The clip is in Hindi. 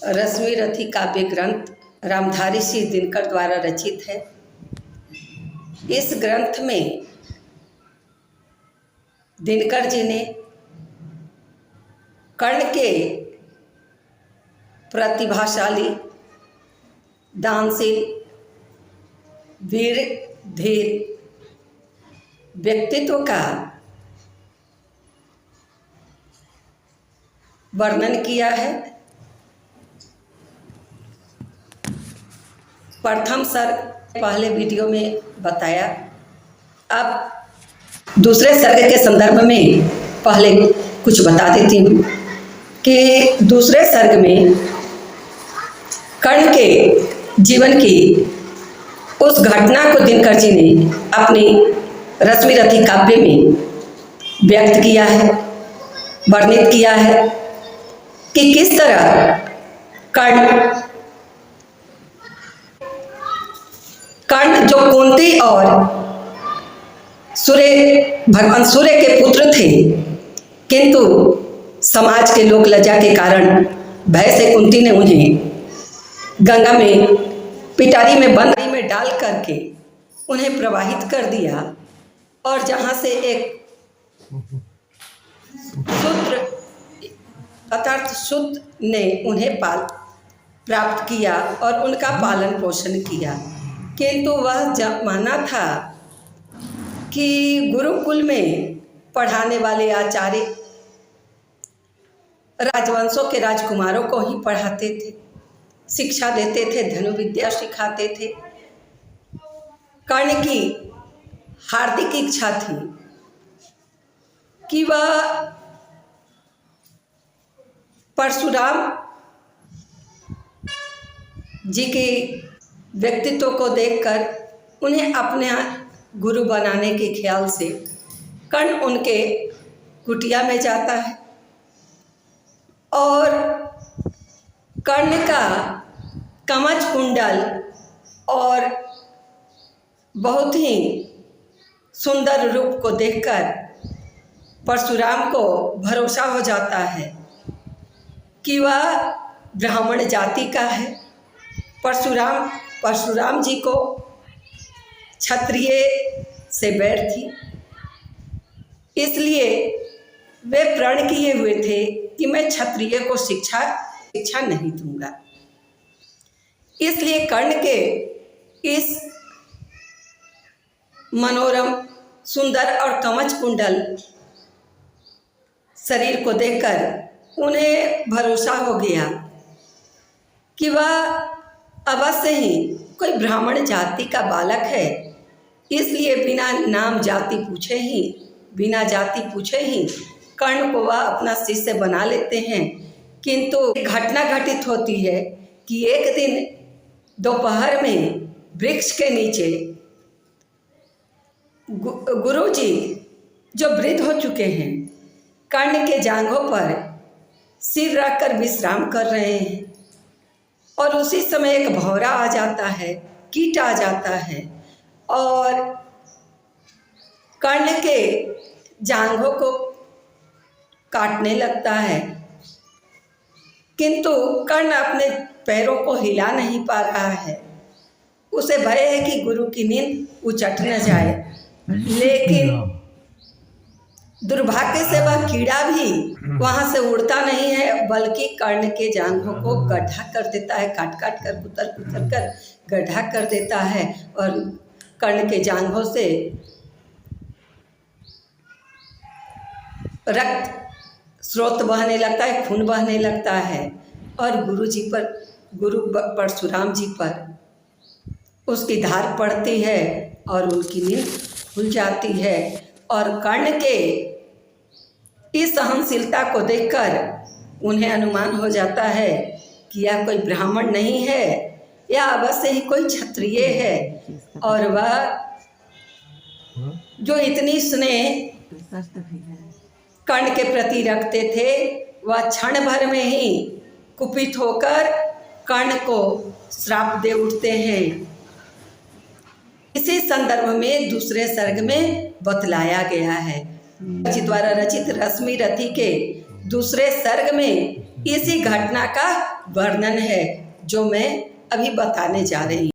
रश्मि रथी काव्य ग्रंथ रामधारी सिंह दिनकर द्वारा रचित है। इस ग्रंथ में दिनकर जी ने कर्ण के प्रतिभाशाली, दानशील, वीर धीर व्यक्तित्व का वर्णन किया है। प्रथम सर्ग पहले वीडियो में बताया। अब दूसरे सर्ग के संदर्भ में पहले कुछ बता देती हूँ कि दूसरे सर्ग में कर्ण के जीवन की उस घटना को दिनकर जी ने अपनी रश्मि रथी काव्य में व्यक्त किया है, वर्णित किया है कि किस तरह कर्ण जो कुंती और भगवान सूर्य के पुत्र थे, किंतु समाज के लोक लज्जा के कारण भय से कुंती ने उन्हें गंगा में पिटारी में बंद में डाल करके उन्हें प्रवाहित कर दिया और जहाँ से एक शूद्र अर्थात शुद्ध ने उन्हें प्राप्त किया और उनका पालन पोषण किया। किंतु वह जमाना था कि गुरुकुल में पढ़ाने वाले आचार्य राजवंशों के राजकुमारों को ही पढ़ाते थे, शिक्षा देते थे, धनुर्विद्या सिखाते थे। कर्ण की हार्दिक इच्छा थी कि वह परशुराम जी के व्यक्तित्व को देखकर उन्हें अपने गुरु बनाने के ख्याल से कर्ण उनके कुटिया में जाता है और कर्ण का कवच कुंडल और बहुत ही सुंदर रूप को देखकर परशुराम को भरोसा हो जाता है कि वह ब्राह्मण जाति का है। परशुराम जी को क्षत्रिय से बैर थी, इसलिए वे प्रण किए हुए थे कि मैं क्षत्रिय को शिक्षा नहीं दूंगा। इसलिए कर्ण के इस मनोरम, सुंदर और कवच कुंडल शरीर को देखकर उन्हें भरोसा हो गया कि वह अवश्य ही कोई ब्राह्मण जाति का बालक है। इसलिए बिना जाति पूछे ही कर्ण को वह अपना शिष्य बना लेते हैं। किंतु घटना घटित होती है कि एक दिन दोपहर में वृक्ष के नीचे गुरु जी जो वृद्ध हो चुके हैं, कर्ण के जांघों पर सिर रखकर विश्राम कर रहे हैं और उसी समय एक भौरा आ जाता है, कीट आ जाता है और कर्ण के जांघों को काटने लगता है। किंतु कर्ण अपने पैरों को हिला नहीं पा रहा है, उसे भय है कि गुरु की नींद उचट न जाए। लेकिन दुर्भाग्य से वह कीड़ा भी वहाँ से उड़ता नहीं है, बल्कि कर्ण के जांघों को गड्ढा कर देता है, काट कर कुतर कर गड्ढा कर देता है और कर्ण के जांघों से रक्त स्रोत बहने लगता है, खून बहने लगता है और गुरु परशुराम जी पर उसकी धार पड़ती है और उनकी नींद खुल जाती है। और कर्ण के इस सहनशीलता को देखकर उन्हें अनुमान हो जाता है कि यह कोई ब्राह्मण नहीं है, यह अवश्य ही कोई क्षत्रिय है। और वह जो इतनी स्नेह कर्ण के प्रति रखते थे, वह क्षण भर में ही कुपित होकर कर्ण को श्राप दे उठते हैं। इसी संदर्भ में दूसरे सर्ग में बतलाया गया है। जी द्वारा रचित रश्मि रथी के दूसरे सर्ग में इसी घटना का वर्णन है जो मैं अभी बताने जा रही हूँ।